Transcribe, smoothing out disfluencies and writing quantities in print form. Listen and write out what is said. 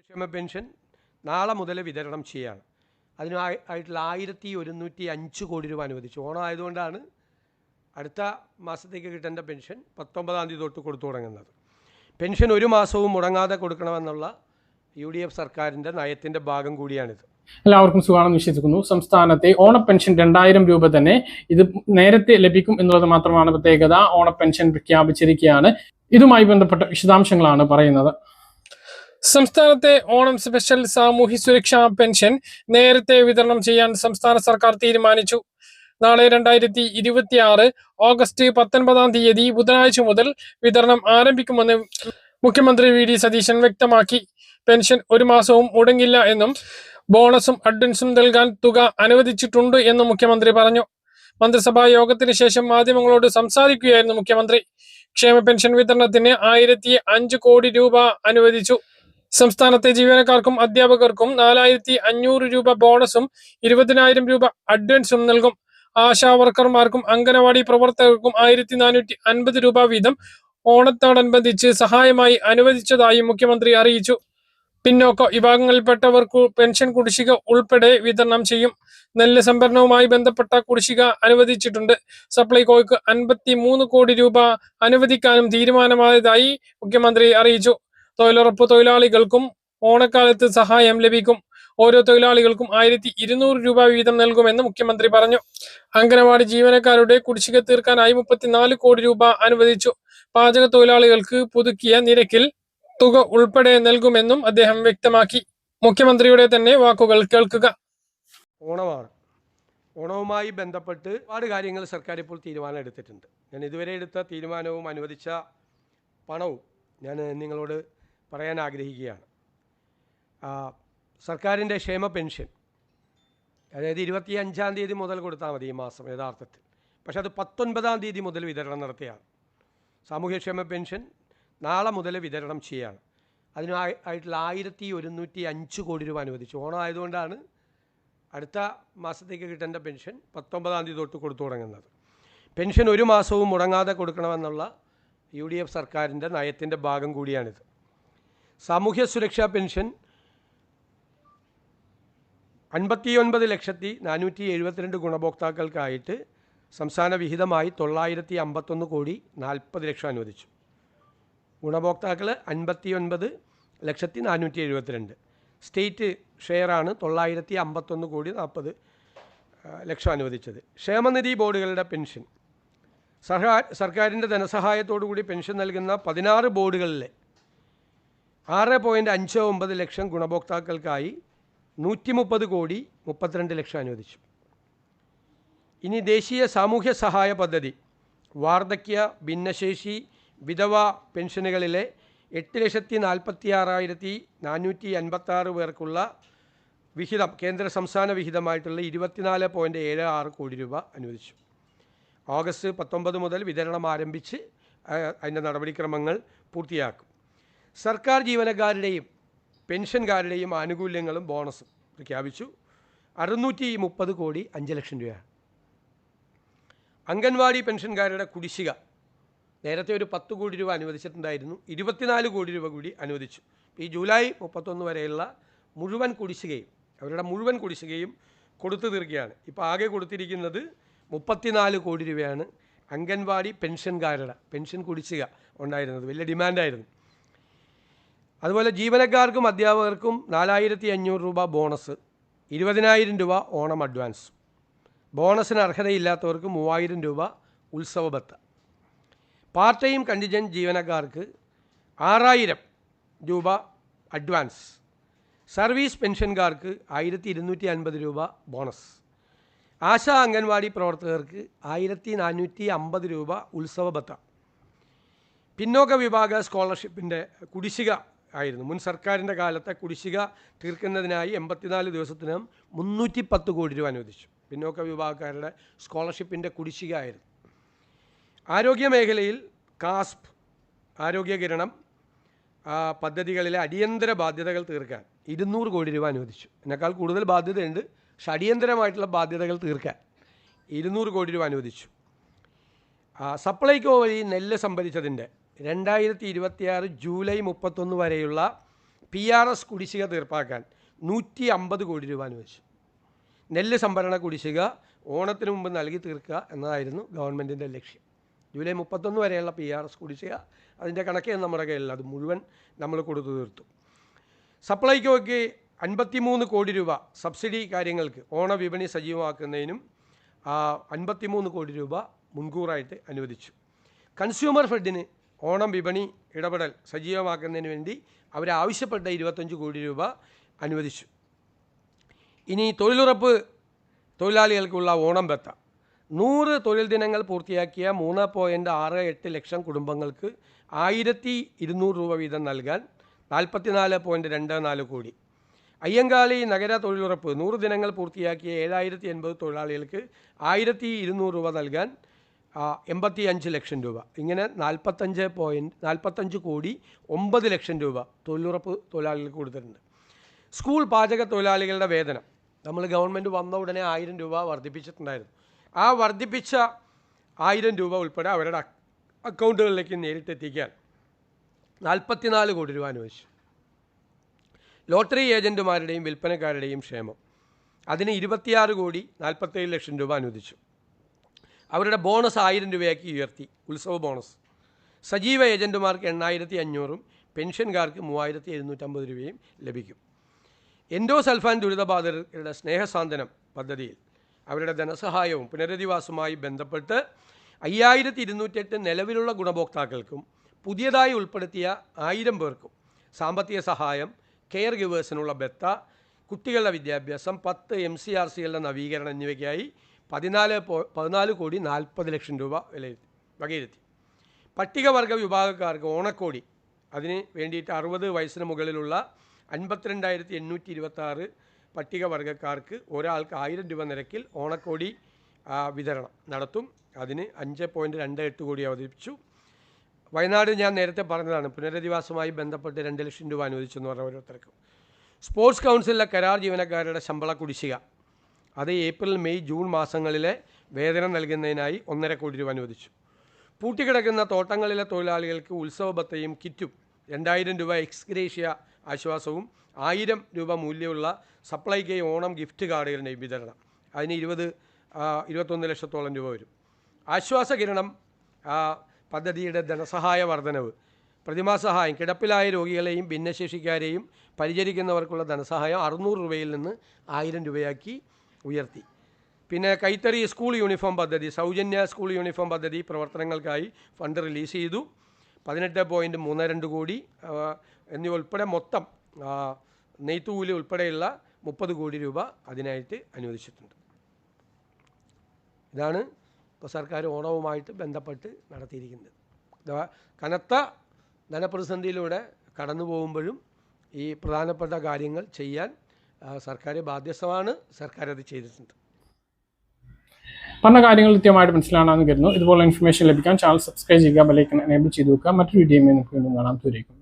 ക്ഷേമ പെൻഷൻ നാളെ മുതൽ വിതരണം ചെയ്യാണ്. അതിനായിട്ടുള്ള 1105 കോടി രൂപ അനുവദിച്ചു. ഓണം ആയതുകൊണ്ടാണ് അടുത്ത മാസത്തേക്ക് കിട്ടേണ്ട പെൻഷൻ 19-ാം തീയതി തൊട്ട് കൊടുത്തു തുടങ്ങുന്നത്. പെൻഷൻ ഒരു മാസവും മുടങ്ങാതെ കൊടുക്കണമെന്നുള്ള UDF സർക്കാരിൻ്റെ നയത്തിൻ്റെ ഭാഗം കൂടിയാണിത്. എല്ലാവർക്കും സുഖമാണെന്ന് വിശ്വസിക്കുന്നു. സംസ്ഥാനത്തെ ഓണ പെൻഷൻ 2000 രൂപ തന്നെ ഇത് നേരത്തെ ലഭിക്കും എന്നുള്ളത് മാത്രമാണ് പ്രത്യേകത. ഓണ പെൻഷൻ പ്രഖ്യാപിച്ചിരിക്കുകയാണ്. ഇതുമായി ബന്ധപ്പെട്ട വിശദാംശങ്ങളാണ് പറയുന്നത്. സംസ്ഥാനത്തെ ഓണം സ്പെഷ്യൽ സാമൂഹ്യ സുരക്ഷാ പെൻഷൻ നേരത്തെ വിതരണം ചെയ്യാൻ സംസ്ഥാന സർക്കാർ തീരുമാനിച്ചു. നാളെ 2026 ഓഗസ്റ്റ് 19-ാം തീയതി ബുധനാഴ്ച മുതൽ വിതരണം ആരംഭിക്കുമെന്ന് മുഖ്യമന്ത്രി VD സതീശൻ വ്യക്തമാക്കി. പെൻഷൻ ഒരു മാസവും മുടങ്ങില്ല എന്നും ബോണസും അഡ്വാൻസും നൽകാൻ തുക അനുവദിച്ചിട്ടുണ്ട് എന്നും മുഖ്യമന്ത്രി പറഞ്ഞു. മന്ത്രിസഭാ യോഗത്തിന് ശേഷം മാധ്യമങ്ങളോട് സംസാരിക്കുകയായിരുന്നു മുഖ്യമന്ത്രി. ക്ഷേമ പെൻഷൻ വിതരണത്തിന് 1005 കോടി രൂപ അനുവദിച്ചു. സംസ്ഥാനത്തെ ജീവനക്കാർക്കും അധ്യാപകർക്കും 4500 രൂപ ബോണസും 20,000 രൂപ അഡ്വാൻസും നൽകും. ആശാ വർക്കർമാർക്കും അംഗനവാടി പ്രവർത്തകർക്കും 1450 രൂപ വീതം ഓണത്തോടനുബന്ധിച്ച് സഹായമായി അനുവദിച്ചതായി മുഖ്യമന്ത്രി അറിയിച്ചു. പിന്നോക്ക വിഭാഗങ്ങളിൽപ്പെട്ടവർക്ക് പെൻഷൻ കുടിശ്ശിക ഉൾപ്പെടെ വിതരണം ചെയ്യും. നെല്ല് സംഭരണവുമായി ബന്ധപ്പെട്ട കുടിശ്ശിക അനുവദിച്ചിട്ടുണ്ട്. സപ്ലൈകോയ്ക്ക് 53 കോടി രൂപ അനുവദിക്കാനും തീരുമാനമായതായി മുഖ്യമന്ത്രി അറിയിച്ചു. തൊഴിലുറപ്പ് തൊഴിലാളികൾക്കും ഓണക്കാലത്ത് സഹായം ലഭിക്കും. ഓരോ തൊഴിലാളികൾക്കും 1200 രൂപ വീതം നൽകുമെന്ന് മുഖ്യമന്ത്രി പറഞ്ഞു. അംഗനവാടി ജീവനക്കാരുടെ കുടിശ്ശിക തീർക്കാനായി 34 കോടി രൂപ അനുവദിച്ചു. പാചക തൊഴിലാളികൾക്ക് പുതുക്കിയ നിരക്കിൽ തുക ഉൾപ്പെടെ നൽകുമെന്നും അദ്ദേഹം വ്യക്തമാക്കി. മുഖ്യമന്ത്രിയുടെ തന്നെ വാക്കുകൾ കേൾക്കുക. ഓണമാണ്. ഓണവുമായി ബന്ധപ്പെട്ട് ഒരുപാട് കാര്യങ്ങൾ സർക്കാർ ഇപ്പോൾ തീരുമാനം എടുത്തിട്ടുണ്ട്. ഞാൻ ഇതുവരെ എടുത്ത തീരുമാനവും അനുവദിച്ച പണവും ഞാൻ നിങ്ങളോട് പറയാൻ ആഗ്രഹിക്കുകയാണ്. സർക്കാരിൻ്റെ ക്ഷേമ പെൻഷൻ അതായത് 25-ാം തീയതി മുതൽ കൊടുത്താൽ മതി ഈ മാസം യഥാർത്ഥത്തിൽ. പക്ഷെ അത് 19-ാം തീയതി മുതൽ വിതരണം നടത്തുകയാണ്. സാമൂഹ്യക്ഷേമ പെൻഷൻ നാളെ മുതൽ വിതരണം ചെയ്യുകയാണ്. അതിനായിട്ടുള്ള 1105 കോടി രൂപ അനുവദിച്ചു. ഓണം ആയതുകൊണ്ടാണ് അടുത്ത മാസത്തേക്ക് കിട്ടേണ്ട പെൻഷൻ 19-ാം തീയതി തൊട്ട് കൊടുത്തു തുടങ്ങുന്നത്. പെൻഷൻ ഒരു മാസവും മുടങ്ങാതെ കൊടുക്കണമെന്നുള്ള UDF സർക്കാരിൻ്റെ നയത്തിൻ്റെ ഭാഗം കൂടിയാണിത്. സാമൂഹ്യ സുരക്ഷാ പെൻഷൻ 59,472 ഗുണഭോക്താക്കൾക്കായിട്ട് സംസ്ഥാന വിഹിതമായി 951 കോടി 40 ലക്ഷം അനുവദിച്ചു. ഗുണഭോക്താക്കൾ 59,472. സ്റ്റേറ്റ് ഷെയറാണ് 951 കോടി 40 ലക്ഷം അനുവദിച്ചത്. ക്ഷേമനിധി ബോർഡുകളുടെ പെൻഷൻ സർക്കാരിൻ്റെ ധനസഹായത്തോടുകൂടി പെൻഷൻ നൽകുന്ന 16 ബോർഡുകളിലെ 6.59 ലക്ഷം ഗുണഭോക്താക്കൾക്കായി 130 കോടി 32 ലക്ഷം അനുവദിച്ചു. ഇനി ദേശീയ സാമൂഹ്യ സഹായ പദ്ധതി വാർദ്ധക്യ ഭിന്നശേഷി വിധവ പെൻഷനുകളിലെ 8,46,456 പേർക്കുള്ള വിഹിതം കേന്ദ്ര സംസ്ഥാന വിഹിതമായിട്ടുള്ള 24.76 കോടി രൂപ അനുവദിച്ചു. ഓഗസ്റ്റ് 19 മുതൽ വിതരണം ആരംഭിച്ച് അതിൻ്റെ നടപടിക്രമങ്ങൾ പൂർത്തിയാക്കും. സർക്കാർ ജീവനക്കാരുടെയും പെൻഷൻകാരുടെയും ആനുകൂല്യങ്ങളും ബോണസും പ്രഖ്യാപിച്ചു. 630 കോടി 5 ലക്ഷം രൂപയാണ്. അംഗൻവാടി പെൻഷൻകാരുടെ കുടിശ്ശിക നേരത്തെ ഒരു 10 കോടി രൂപ അനുവദിച്ചിട്ടുണ്ടായിരുന്നു. 24 കോടി രൂപ കൂടി അനുവദിച്ചു. ഈ ജൂലൈ 31 വരെയുള്ള മുഴുവൻ കുടിശ്ശികയും അവരുടെ മുഴുവൻ കുടിശ്ശികയും കൊടുത്തു തീർക്കുകയാണ്. ഇപ്പോൾ ആകെ കൊടുത്തിരിക്കുന്നത് 34 കോടി രൂപയാണ്. അംഗൻവാടി പെൻഷൻകാരുടെ പെൻഷൻ കുടിശ്ശിക ഉണ്ടായിരുന്നത് വലിയ ഡിമാൻഡായിരുന്നു. അതുപോലെ ജീവനക്കാർക്കും അധ്യാപകർക്കും 4,500 രൂപ ബോണസ്, 20,000 രൂപ ഓണം അഡ്വാൻസ്. ബോണസിന് അർഹതയില്ലാത്തവർക്ക് 3,000 രൂപ ഉത്സവ ഭത്ത. പാർട്ട് ടൈം കണ്ടിജൻറ്റ് ജീവനക്കാർക്ക് 6,000 രൂപ അഡ്വാൻസ്. സർവീസ് പെൻഷൻകാർക്ക് 1,250 രൂപ ബോണസ്. ആശാ അംഗൻവാടി പ്രവർത്തകർക്ക് 1,450 രൂപ ഉത്സവ ഭത്ത. പിന്നോക്ക വിഭാഗ സ്കോളർഷിപ്പിൻ്റെ കുടിശ്ശിക ആയിരുന്നു. മുൻ സർക്കാരിൻ്റെ കാലത്തെ കുടിശ്ശിക തീർക്കുന്നതിനായി 84 ദിവസത്തിനകം 310 കോടി രൂപ അനുവദിച്ചു. പിന്നോക്ക വിഭാഗക്കാരുടെ സ്കോളർഷിപ്പിൻ്റെ കുടിശ്ശിക ആയിരുന്നു. ആരോഗ്യ മേഖലയിൽ കാസ്പ് ആരോഗ്യകിരണം പദ്ധതികളിലെ അടിയന്തര ബാധ്യതകൾ തീർക്കാൻ 200 കോടി രൂപ അനുവദിച്ചു. ഇതിനേക്കാൾ കൂടുതൽ ബാധ്യതയുണ്ട്, പക്ഷെ അടിയന്തരമായിട്ടുള്ള ബാധ്യതകൾ തീർക്കാൻ 200 കോടി രൂപ അനുവദിച്ചു. സപ്ലൈകോ വഴി നെല്ല് സംഭരിച്ചതിൻ്റെ 2026 ജൂലൈ 31 വരെയുള്ള PRS കുടിശ്ശിക തീർപ്പാക്കാൻ 150 കോടി രൂപ അനുവദിച്ചു. നെല്ല് സംഭരണ കുടിശ്ശിക ഓണത്തിന് മുമ്പ് നൽകി തീർക്കുക എന്നതായിരുന്നു ഗവൺമെൻറ്റിൻ്റെ ലക്ഷ്യം. ജൂലൈ 31 വരെയുള്ള PRS കുടിശ്ശിക അതിൻ്റെ കണക്കേ നമ്മുടെ കയ്യിലില്ല, അത് മുഴുവൻ നമ്മൾ കൊടുത്തു തീർത്തു. സപ്ലൈകോയ്ക്ക് 53 കോടി രൂപ സബ്സിഡി കാര്യങ്ങൾക്ക് ഓണവിപണി സജീവമാക്കുന്നതിനും 53 കോടി രൂപ മുൻകൂറായിട്ട് അനുവദിച്ചു. കൺസ്യൂമർ ഫെഡിന് ഓണം വിപണി ഇടപെടൽ സജീവമാക്കുന്നതിന് വേണ്ടി അവരാവശ്യപ്പെട്ട 25 കോടി രൂപ അനുവദിച്ചു. ഇനി തൊഴിലുറപ്പ് തൊഴിലാളികൾക്കുള്ള ഓണം ബത്ത 100 തൊഴിൽ ദിനങ്ങൾ പൂർത്തിയാക്കിയ 3.68 ലക്ഷം കുടുംബങ്ങൾക്ക് 1200 രൂപ വീതം നൽകാൻ 44.24 കോടി. അയ്യങ്കാളി നഗര തൊഴിലുറപ്പ് 100 ദിനങ്ങൾ പൂർത്തിയാക്കിയ 7080 തൊഴിലാളികൾക്ക് 1200 രൂപ നൽകാൻ 85 ലക്ഷം രൂപ. ഇങ്ങനെ 45 കോടി 9 ലക്ഷം രൂപ തൊഴിലുറപ്പ് തൊഴിലാളികൾക്ക് കൊടുത്തിട്ടുണ്ട്. സ്കൂൾ പാചക തൊഴിലാളികളുടെ വേതനം നമ്മൾ ഗവൺമെൻറ് വന്ന ഉടനെ 1000 രൂപ വർദ്ധിപ്പിച്ചിട്ടുണ്ടായിരുന്നു. ആ വർദ്ധിപ്പിച്ച 1000 രൂപ ഉൾപ്പെടെ അവരുടെ അക്കൗണ്ടുകളിലേക്ക് നേരിട്ടെത്തിക്കാൻ 44 കോടി രൂപ അനുവദിച്ചു. ലോട്ടറി ഏജൻറ്റുമാരുടെയും വിൽപ്പനക്കാരുടെയും ക്ഷേമം അതിന് 26 കോടി 47 ലക്ഷം രൂപ അനുവദിച്ചു. അവരുടെ ബോണസ് 1000 രൂപയാക്കി ഉയർത്തി, ഉത്സവ ബോണസ്. സജീവ ഏജൻറ്റുമാർക്ക് 8500 പെൻഷൻകാർക്ക് 3750 രൂപയും ലഭിക്കും. എൻഡോസൾഫാൻ ദുരിതബാധിതരുടെ സ്നേഹസാന്ത്വനം പദ്ധതിയിൽ അവരുടെ ധനസഹായവും പുനരധിവാസവുമായി ബന്ധപ്പെട്ട് 5208 നിലവിലുള്ള ഗുണഭോക്താക്കൾക്കും പുതിയതായി ഉൾപ്പെടുത്തിയ 1000 പേർക്കും സാമ്പത്തിക സഹായം, കെയർ ഗിവേഴ്സിനുള്ള ബത്ത, കുട്ടികളുടെ വിദ്യാഭ്യാസം, 10 MCRCകളുടെ നവീകരണം എന്നിവയ്ക്കായി 14 കോടി 40 ലക്ഷം രൂപ വകയിരുത്തി. പട്ടികവർഗ വിഭാഗക്കാർക്ക് ഓണക്കോടി അതിന് വേണ്ടിയിട്ട് 60 വയസ്സിന് മുകളിലുള്ള 52,826 പട്ടികവർഗക്കാർക്ക് ഒരാൾക്ക് 1000 രൂപ നിരക്കിൽ ഓണക്കോടി വിതരണം നടത്തും. അതിന് 5.28 കോടി അവതരിപ്പിച്ചു. വയനാട് ഞാൻ നേരത്തെ പറഞ്ഞതാണ്, പുനരധിവാസവുമായി ബന്ധപ്പെട്ട് 2 ലക്ഷം രൂപ അനുവദിച്ചു എന്ന് പറഞ്ഞ ഓരോരുത്തർക്കും. സ്പോർട്സ് കൗൺസിലിലെ കരാർ ജീവനക്കാരുടെ ശമ്പള കുടിശ്ശിക അത് ഏപ്രിൽ, മെയ്, ജൂൺ മാസങ്ങളിലെ വേതനം നൽകുന്നതിനായി 1.5 കോടി രൂപ അനുവദിച്ചു. പൂട്ടിക്കിടക്കുന്ന തോട്ടങ്ങളിലെ തൊഴിലാളികൾക്ക് ഉത്സവ ബത്തയും കിറ്റും 2000 രൂപ എക്സ്ഗ്രേഷ്യ ആശ്വാസവും 1000 രൂപ മൂല്യമുള്ള സപ്ലൈകോ ഓണം ഗിഫ്റ്റ് കാർഡുകളുടെയും വിതരണം അതിന് 21 ലക്ഷത്തോളം രൂപ വരും. ആശ്വാസകിരണം പദ്ധതിയുടെ ധനസഹായ വർധനവ്, പ്രതിമാസഹായം, കിടപ്പിലായ രോഗികളെയും ഭിന്നശേഷിക്കാരെയും പരിചരിക്കുന്നവർക്കുള്ള ധനസഹായം 600 രൂപയിൽ നിന്ന് 1000 രൂപയാക്കി ഉയർത്തി. പിന്നെ കൈത്തറി സ്കൂൾ യൂണിഫോം പദ്ധതി, സൗജന്യ സ്കൂൾ യൂണിഫോം പദ്ധതി പ്രവർത്തനങ്ങൾക്കായി ഫണ്ട് റിലീസ് ചെയ്തു. 18.32 കോടി എന്നിവ ഉൾപ്പെടെ മൊത്തം നെയ്ത്തുകൂലി ഉൾപ്പെടെയുള്ള 30 കോടി രൂപ അതിനായിട്ട് അനുവദിച്ചിട്ടുണ്ട്. ഇതാണ് ഇപ്പോൾ സർക്കാർ ഓണവുമായിട്ട് ബന്ധപ്പെട്ട് നടത്തിയിരിക്കുന്നത്. കനത്ത ധനപ്രതിസന്ധിയിലൂടെ കടന്നു പോകുമ്പോഴും ഈ പ്രധാനപ്പെട്ട കാര്യങ്ങൾ ചെയ്യാൻ സർക്കാർ ബാധ്യസ്ഥമാണ്. സർക്കാർ അത് ചെയ്തിട്ടുണ്ട്. പറഞ്ഞ കാര്യങ്ങൾ കൃത്യമായിട്ട് മനസ്സിലാണെന്ന് കരുതുന്നു. ഇതുപോലെ ഇൻഫർമേഷൻ ലഭിക്കാൻ ചാനൽ സബ്സ്ക്രൈബ് ചെയ്യുക, ബെൽ ഐക്കൺ എനേബിൾ ചെയ്ത് വെക്കുക. മറ്റൊരു വീഡിയോയുമായി നമുക്ക് വീണ്ടും കാണാം. ദൂരേക്കും.